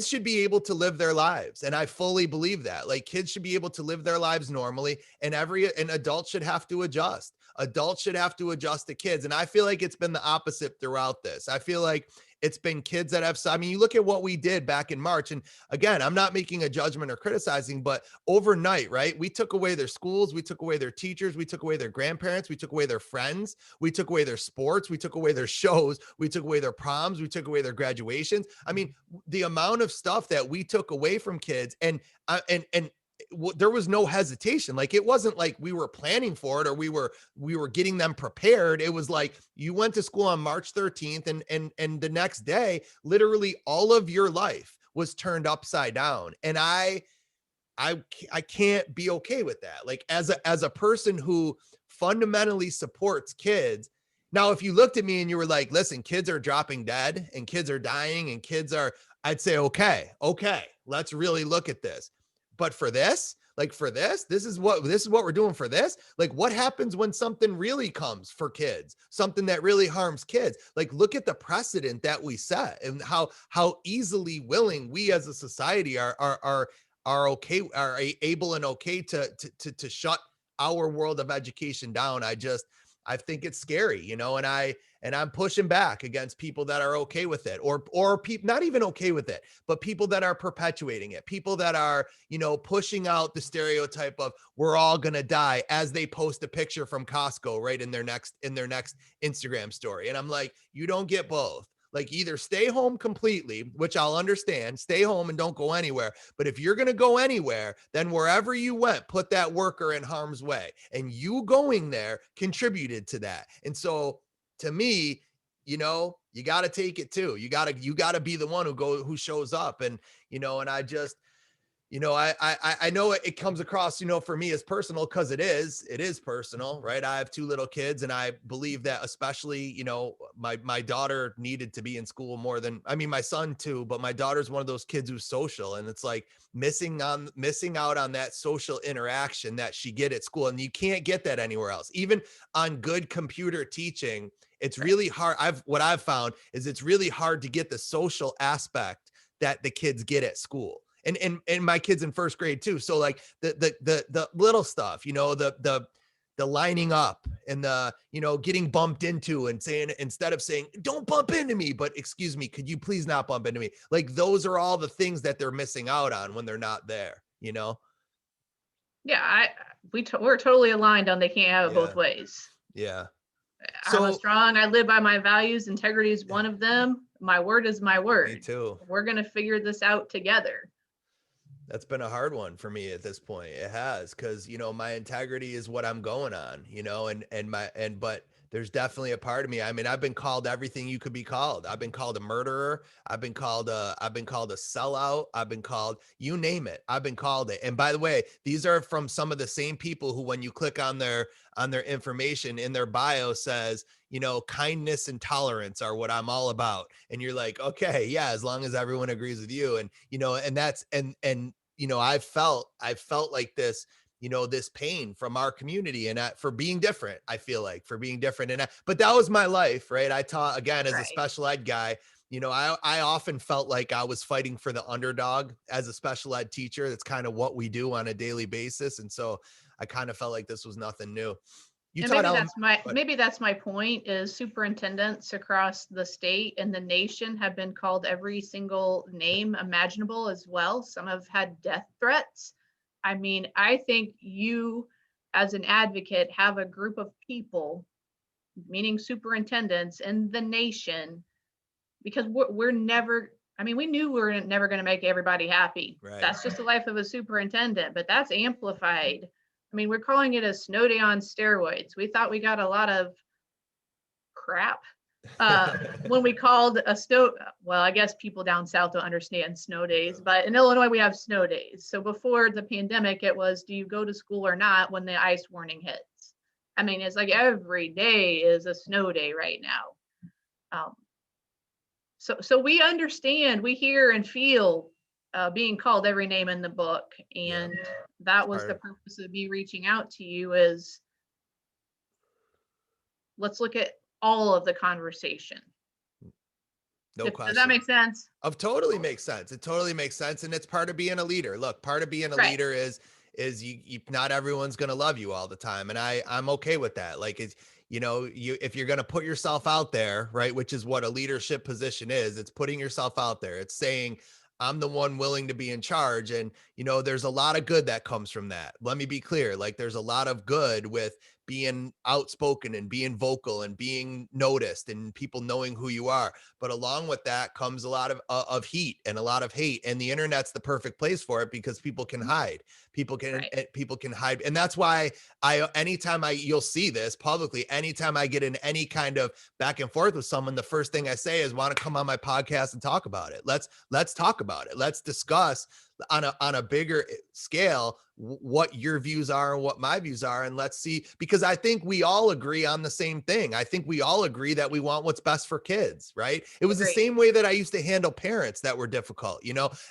should be able to live their lives. And I fully believe that. Like kids should be able to live their lives normally and an adult should have to adjust. Adults should have to adjust to kids. And I feel like it's been the opposite throughout this. I feel like it's been kids that have, I mean, you look at what we did back in March. And again, I'm not making a judgment or criticizing, but overnight, right? We took away their schools. We took away their teachers. We took away their grandparents. We took away their friends. We took away their sports. We took away their shows. We took away their proms. We took away their graduations. I mean, the amount of stuff that we took away from kids and there was no hesitation. Like it wasn't like we were planning for it or we were getting them prepared. It was like you went to school on March 13th and the next day, literally all of your life was turned upside down. And I can't be okay with that. Like as a person who fundamentally supports kids. Now, if you looked at me and you were like, listen, kids are dropping dead and kids are dying and I'd say, okay, let's really look at this. But for this, this is what we're doing for this. Like what happens when something really comes for kids, something that really harms kids? Like look at the precedent that we set and how easily willing we as a society are able and okay to shut our world of education down. I think it's scary, and I'm pushing back against people that are okay with it or people not even okay with it, but people that are perpetuating it, people that are, pushing out the stereotype of we're all going to die as they post a picture from Costco right in their next Instagram story. And I'm like, you don't get both. Like either stay home completely, which I'll understand, stay home and don't go anywhere. But if you're going to go anywhere, then wherever you went, put that worker in harm's way. And you going there contributed to that. And so to me, you got to take it too. You got to be the one who shows up. And, and I just, I know it comes across, for me as personal because it is personal, right? I have two little kids and I believe that especially, my daughter needed to be in school more than, my son too, but my daughter's one of those kids who's social and it's like missing out on that social interaction that she get at school. And you can't get that anywhere else. Even on good computer teaching, it's really hard. What I've found is it's really hard to get the social aspect that the kids get at school. And my kids in first grade too. So like the little stuff, the lining up and the, getting bumped into and saying, instead of saying, don't bump into me, but excuse me, could you please not bump into me? Like those are all the things that they're missing out on when they're not there, Yeah, we're totally aligned on they can't have it both ways. Yeah. I'm I live by my values. Integrity is one of them. My word is my word. Me too. We're going to figure this out together. That's been a hard one for me at this point. It has, because, my integrity is what I'm going on, but there's definitely a part of me. I've been called everything you could be called. I've been called a murderer. I've been called a sellout. I've been called, you name it. I've been called it. And by the way, these are from some of the same people who, when you click on their information in their bio says, kindness and tolerance are what I'm all about. And you're like, okay, yeah, as long as everyone agrees with you. And, and that's, and, I felt like this, this pain from our community and for being different. I feel like for being different. And but that was my life, right? I taught again as a special ed guy. I often felt like I was fighting for the underdog as a special ed teacher. That's kind of what we do on a daily basis. And so I kind of felt like this was nothing new. Maybe that's my point is superintendents across the state and the nation have been called every single name imaginable as well. Some have had death threats. I think you as an advocate, have a group of people, meaning superintendents in the nation, because we're never, I mean, we knew we were never going to make everybody happy. Right. That's just the life of a superintendent, but that's amplified. I mean, we're calling it a snow day on steroids. We thought we got a lot of crap when we called a snow. Well, I guess people down south don't understand snow days, but in Illinois we have snow days. So before the pandemic, it was, do you go to school or not when the ice warning hits? I mean, it's like every day is a snow day right now. So we understand, we hear and feel being called every name in the book, and that was the purpose of me reaching out to you, is let's look at all of the conversation. No question. Does that make sense? Totally makes sense. It totally makes sense. And it's part of being a leader. Look, part of being a leader is you not everyone's going to love you all the time. And I'm okay with that. Like, it's, if you're going to put yourself out there, right, which is what a leadership position is, it's putting yourself out there. It's saying, I'm the one willing to be in charge. And, there's a lot of good that comes from that. Let me be clear. Like, there's a lot of good with being outspoken and being vocal and being noticed and people knowing who you are. But along with that comes a lot of heat and a lot of hate. And the internet's the perfect place for it, because people can hide. People can hide. And that's why you'll see this publicly, anytime I get in any kind of back and forth with someone, the first thing I say is, want to come on my podcast and talk about it. Let's talk about it. Let's discuss on a bigger scale what your views are and what my views are. And let's see, because I think we all agree on the same thing. I think we all agree that we want what's best for kids, right? It was the same way that I used to handle parents that were difficult.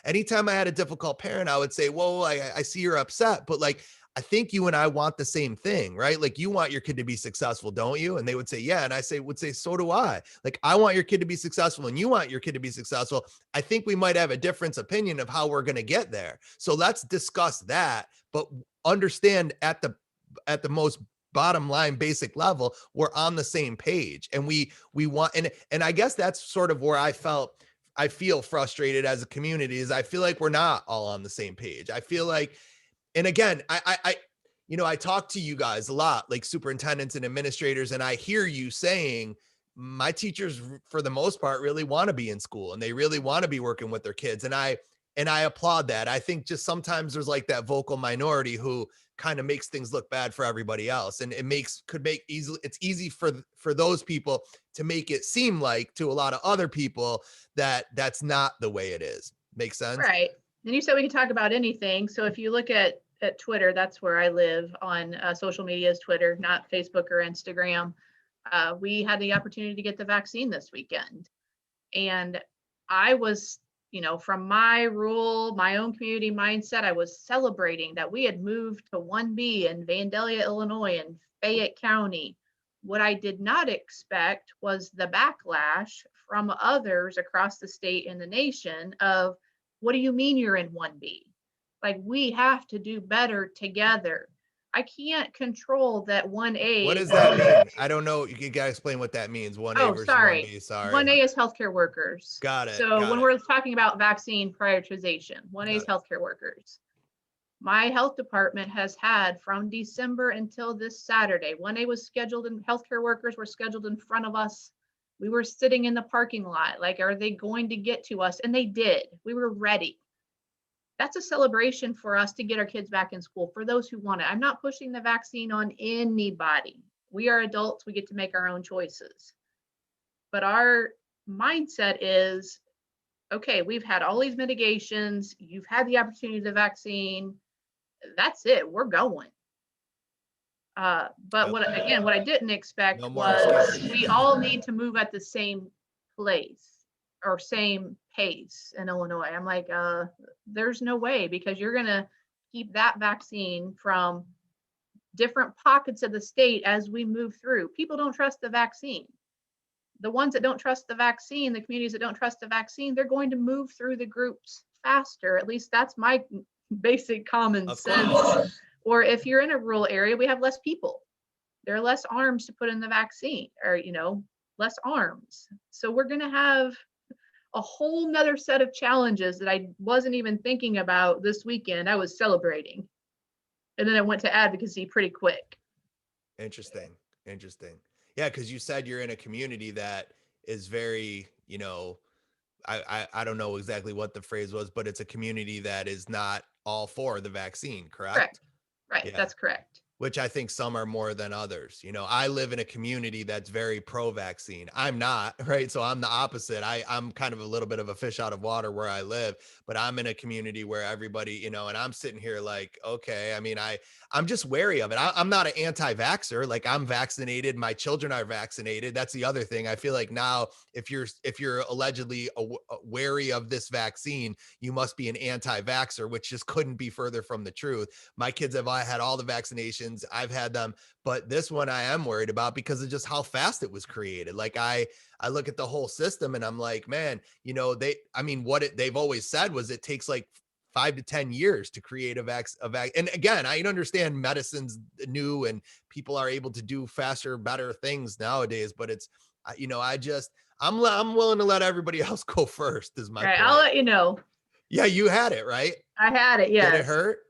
Anytime I had a difficult parent, I would say, whoa, I see you're upset, but like, I think you and I want the same thing, right? Like, you want your kid to be successful, don't you? And they would say, yeah. And I would say, so do I. Like, I want your kid to be successful and you want your kid to be successful. I think we might have a different opinion of how we're going to get there. So let's discuss that, but understand at the most bottom line, basic level, we're on the same page. And we want, and I guess that's sort of where I feel frustrated as a community, is I feel like we're not all on the same page. I feel like, and again, I talk to you guys a lot, like superintendents and administrators, and I hear you saying, my teachers, for the most part, really want to be in school and they really want to be working with their kids. And I applaud that. I think just sometimes there's like that vocal minority who kind of makes things look bad for everybody else. And it's easy for those people to make it seem like, to a lot of other people, that that's not the way it is. Makes sense? Right. And you said we can talk about anything. So if you look at Twitter, that's where I live on. Social media is Twitter, not Facebook or Instagram. We had the opportunity to get the vaccine this weekend. And I was, from my own community mindset, I was celebrating that we had moved to 1B in Vandalia, Illinois, and Fayette County. What I did not expect was the backlash from others across the state and the nation of, what do you mean you're in 1B? Like, we have to do better together. I can't control that 1A. What does that mean? I don't know. You gotta explain what that means. 1A versus 1B. Sorry. 1A is healthcare workers. Got it. So when we're talking about vaccine prioritization, 1A is healthcare workers. My health department has had from December until this Saturday. 1A was scheduled, and healthcare workers were scheduled in front of us. We were sitting in the parking lot, like, are they going to get to us? And they did. We were ready. That's a celebration for us to get our kids back in school, for those who want it. I'm not pushing the vaccine on anybody. We are adults. We get to make our own choices. But our mindset is, okay, we've had all these mitigations. You've had the opportunity of the vaccine. That's it. We're going. But what I didn't expect was we all need to move at the same place or same pace in Illinois. I'm like, there's no way, because you're going to keep that vaccine from different pockets of the state as we move through. People don't trust the vaccine. The ones that don't trust the vaccine, the communities that don't trust the vaccine, they're going to move through the groups faster. At least that's my basic common sense. Or if you're in a rural area, we have less people. There are less arms to put in the vaccine, or, less arms. So we're going to have a whole nother set of challenges that I wasn't even thinking about this weekend. I was celebrating. And then I went to advocacy pretty quick. Interesting. Yeah, because you said you're in a community that is very, I don't know exactly what the phrase was, but it's a community that is not all for the vaccine, correct? Correct. Right. Yeah. That's correct. Which I think some are more than others. I live in a community that's very pro-vaccine. I'm not, right? So I'm the opposite. I'm kind of a little bit of a fish out of water where I live, but I'm in a community where everybody, and I'm sitting here like, okay, I mean, I'm just wary of it. I'm not an anti-vaxxer. Like, I'm vaccinated. My children are vaccinated. That's the other thing. I feel like now, if you're allegedly wary of this vaccine, you must be an anti-vaxxer, which just couldn't be further from the truth. My kids have had all the vaccinations. I've had them, but this one I am worried about because of just how fast it was created. Like, I look at the whole system and I'm like, man, they've always said was it takes like 5 to 10 years to create a vac. And again, I understand medicine's new and people are able to do faster, better things nowadays, but it's, I'm willing to let everybody else go first is my point. I'll let you know. Yeah, you had it, right? I had it, yes. Did it hurt?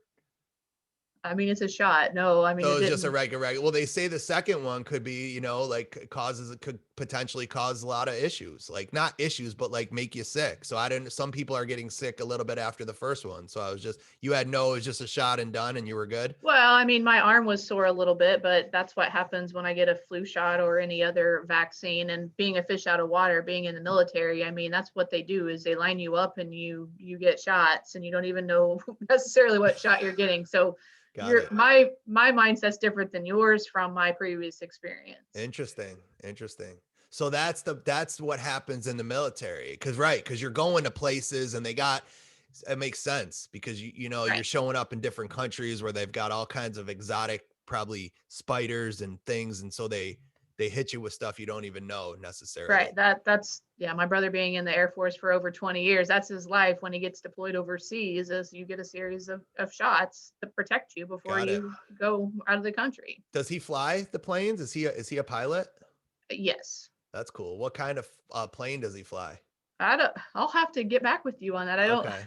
I mean, it's a shot. No, I mean, so it's just a regular. Well, they say the second one could be, could potentially cause a lot of issues, like not issues, but like make you sick. So some people are getting sick a little bit after the first one. So it was just a shot and done and you were good. Well, I mean, my arm was sore a little bit, but that's what happens when I get a flu shot or any other vaccine. And being a fish out of water, being in the military, I mean, that's what they do is they line you up and you get shots and you don't even know necessarily what shot you're getting. So my mindset's different than yours from my previous experience. Interesting. So that's what happens in the military. Cause you're going to places and it makes sense because you're showing up in different countries where they've got all kinds of exotic, probably spiders and things. And so they hit you with stuff you don't even know necessarily. Right. That's my brother being in the Air Force for over 20 years, that's his life when he gets deployed overseas is you get a series of shots to protect you before you go out of the country. Does he fly the planes? Is he a pilot? Yes. That's cool. What kind of plane does he fly? I'll have to get back with you on that. I don't. Okay.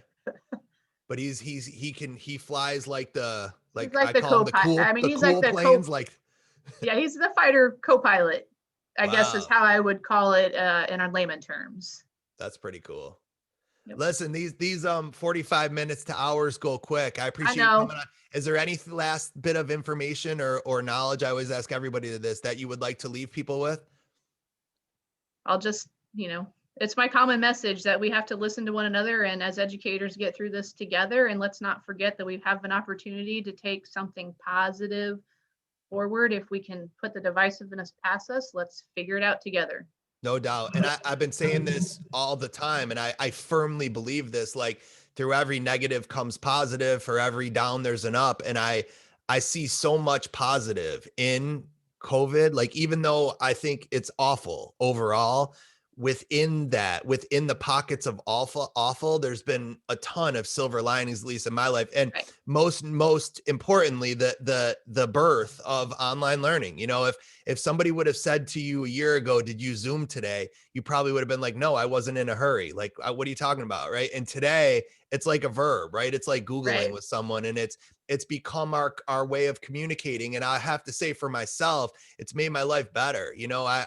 But he flies like the I call him the cool. I mean, he's like the planes like. Yeah, he's the fighter co-pilot, I guess is how I would call it in our layman terms. That's pretty cool. Yep. Listen, these 45 minutes to hours go quick. I appreciate you coming on. Is there any last bit of information or knowledge? I always ask everybody this that you would like to leave people with. I'll just, it's my common message that we have to listen to one another and as educators get through this together. And let's not forget that we have an opportunity to take something positive forward. If we can put the divisiveness past us, let's figure it out together. No doubt. And I've been saying this all the time, and I firmly believe this, like through every negative comes positive, for every down there's an up. And I see so much positive in COVID, like even though I think it's awful overall, within the pockets of awful, there's been a ton of silver linings, at least in my life. And most importantly, the birth of online learning. If somebody would have said to you a year ago, did you Zoom today? You probably would have been like, no, I wasn't in a hurry. Like, what are you talking about? Right. And today it's like a verb, right? It's like Googling with someone, and it's become our way of communicating. And I have to say for myself, it's made my life better.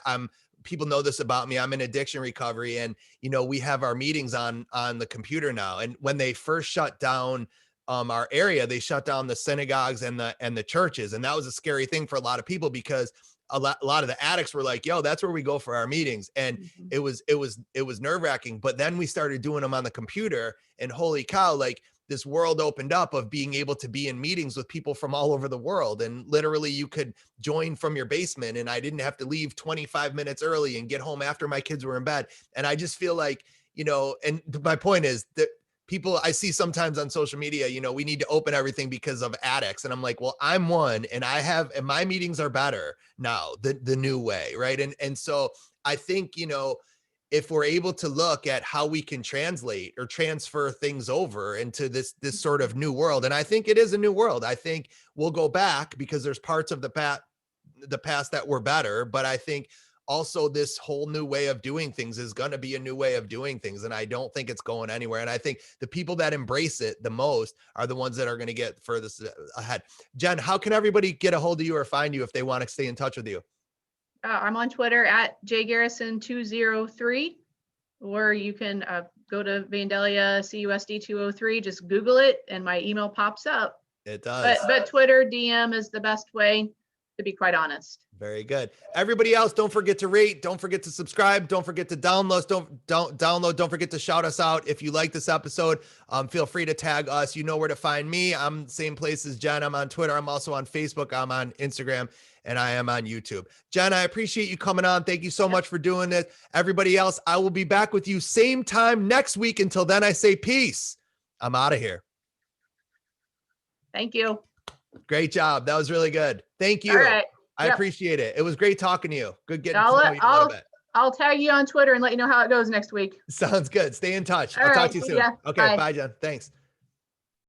I'm people know this about me. I'm in addiction recovery, and we have our meetings on the computer now. And when they first shut down our area, they shut down the synagogues and the churches, and that was a scary thing for a lot of people because a lot of the addicts were like, yo, that's where we go for our meetings. And it was nerve-wracking. But then we started doing them on the computer, and holy cow, like this world opened up of being able to be in meetings with people from all over the world. And literally you could join from your basement, and I didn't have to leave 25 minutes early and get home after my kids were in bed. And I just feel like, and my point is that people I see sometimes on social media, we need to open everything because of addicts. And I'm like, well, I'm one, and and my meetings are better now, the new way. Right. And so I think, if we're able to look at how we can translate or transfer things over into this sort of new world. And I think it is a new world. I think we'll go back because there's parts of the past that were better, but I think also this whole new way of doing things is going to be a new way of doing things. And I don't think it's going anywhere. And I think the people that embrace it the most are the ones that are going to get furthest ahead. Jen, how can everybody get a hold of you or find you if they want to stay in touch with you? I'm on Twitter at jgarrison203, or you can go to Vandalia CUSD 203. Just Google it, and my email pops up. It does. But Twitter DM is the best way, to be quite honest. Very good. Everybody else, don't forget to rate. Don't forget to subscribe. Don't forget to download. Don't forget to shout us out. If you like this episode, feel free to tag us. You know where to find me. I'm the same place as Jen. I'm on Twitter. I'm also on Facebook. I'm on Instagram, and I am on YouTube. Jen, I appreciate you coming on. Thank you so much for doing this. Everybody else, I will be back with you same time next week. Until then, I say peace. I'm out of here. Thank you. Great job. That was really good. Thank you. All right. I appreciate it. It was great talking to you. Good getting to know you a little bit. I'll tag you on Twitter and let you know how it goes next week. Sounds good. Stay in touch. I'll All talk right, to you soon. yeah. Okay. Bye. Bye, Jen. Thanks.